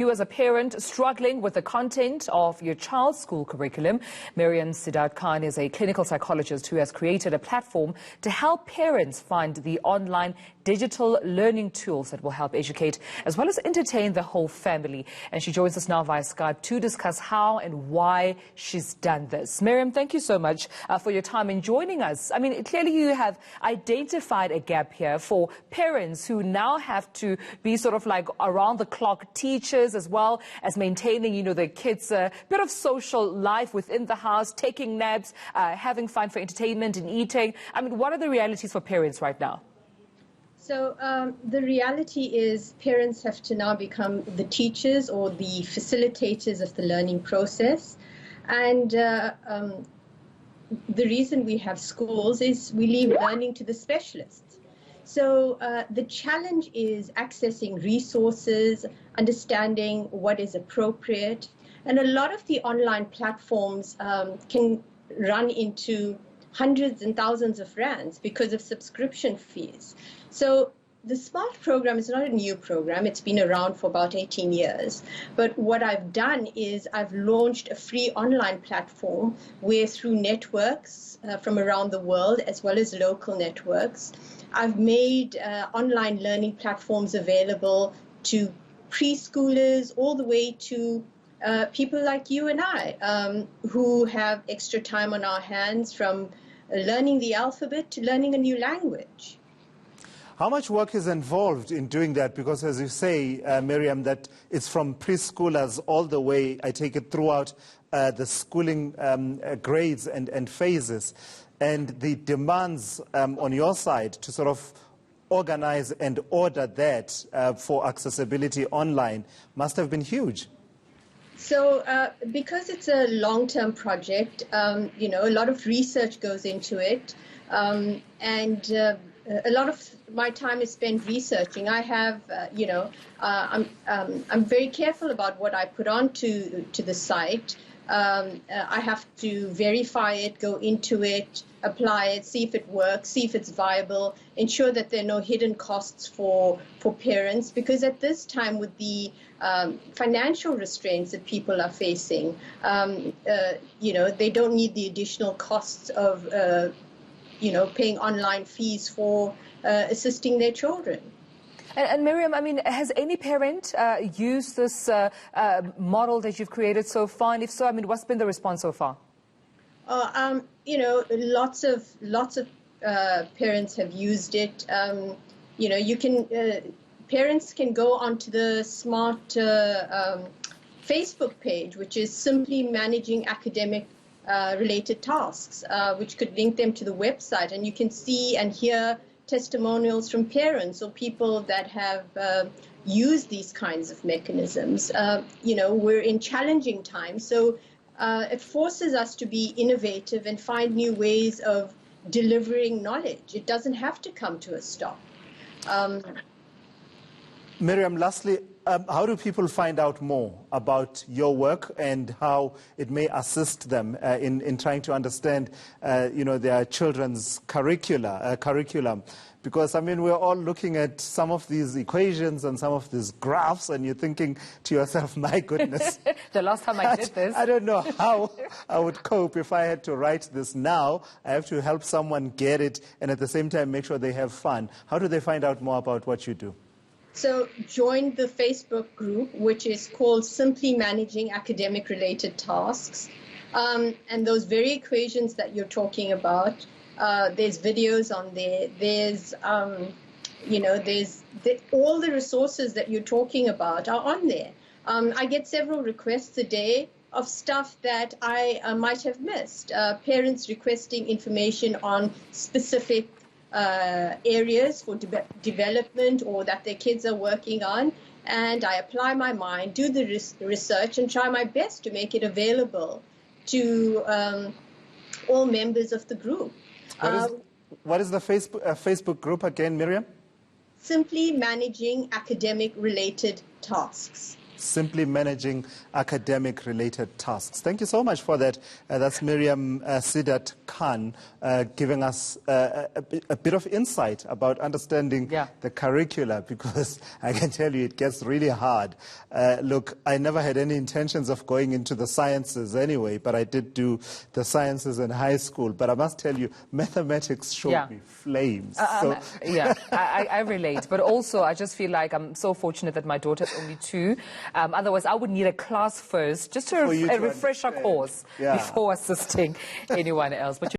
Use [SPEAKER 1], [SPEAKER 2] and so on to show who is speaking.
[SPEAKER 1] You as a parent struggling with the content of your child's school curriculum, Mariam Seedat Khan is a clinical psychologist who has created a platform to help parents find the online digital learning tools that will help educate as well as entertain the whole family. And she joins us now via Skype to discuss how and why she's done this. Mariam, thank you so much for your time in joining us. I mean, clearly you have identified a gap here for parents who now have to be sort of like around the clock teachers as well as maintaining, you know, their kids' bit of social life within the house, taking naps, having fun for entertainment and eating. I mean, what are the realities for parents right now?
[SPEAKER 2] So the reality is parents have to now become the teachers or the facilitators of the learning process. And the reason we have schools is we leave learning to the specialists. So the challenge is accessing resources, understanding what is appropriate. And a lot of the online platforms can run into hundreds and thousands of rands because of subscription fees. So the SMART program is not a new program. It's been around for about 18 years. But what I've done is I've launched a free online platform where through networks from around the world as well as local networks, I've made online learning platforms available to preschoolers all the way to people like you and I who have extra time on our hands, from learning the alphabet to learning a new language.
[SPEAKER 3] How much work is involved in doing that? Because as you say, Mariam, that it's from preschoolers all the way, I take it, throughout the schooling grades and phases. And the demands on your side to sort of organize and order that for accessibility online must have been huge.
[SPEAKER 2] So because it's a long-term project, you know, a lot of research goes into it, and a lot of my time is spent researching. I have, you know, I'm very careful about what I put onto the site. I have to verify it, go into it, apply it, see if it works, see if it's viable, ensure that there are no hidden costs for parents, because at this time with the financial restraints that people are facing, you know, they don't need the additional costs of, you know, paying online fees for assisting their children.
[SPEAKER 1] And Mariam, I mean, has any parent used this model that you've created so far? And if so, I mean, what's been the response so far?
[SPEAKER 2] You know, lots of parents have used it. You know, you can parents can go onto the SMART Facebook page, which is simply managing academic related tasks, which could link them to the website, and you can see and hear testimonials from parents or people that have used these kinds of mechanisms. You know, we're in challenging times, so it forces us to be innovative and find new ways of delivering knowledge. It doesn't have to come to a stop.
[SPEAKER 3] Mariam, lastly, how do people find out more about your work and how it may assist them in trying to understand, you know, their children's curriculum? Because, I mean, we're all looking at some of these equations and some of these graphs, and you're thinking to yourself, my goodness.
[SPEAKER 1] The last time I did this.
[SPEAKER 3] I don't know how I would cope if I had to write this now. I have to help someone get it and at the same time make sure they have fun. How do they find out more about what you do?
[SPEAKER 2] So join the Facebook group, which is called Simply Managing Academic Related Tasks. And those very equations that you're talking about, there's videos on there. There's, you know, all the resources that you're talking about are on there. I get several requests a day of stuff that I might have missed. Parents requesting information on specific areas for development or that their kids are working on, and I apply my mind, do the research, and try my best to make it available to all members of the group.
[SPEAKER 3] What is the Facebook group again, Mariam?
[SPEAKER 2] Simply Managing Academic Related Tasks.
[SPEAKER 3] simply managing academic-related tasks. Thank you so much for that. That's Mariam Seedat Khan giving us a bit of insight about understanding the curricula, because I can tell you it gets really hard. Look, I never had any intentions of going into the sciences anyway, but I did do the sciences in high school. But I must tell you, mathematics showed me flames.
[SPEAKER 1] I relate. But also, I just feel like I'm so fortunate that my daughter's only 2. Otherwise, I would need a class first, just a refresher course before assisting anyone else. But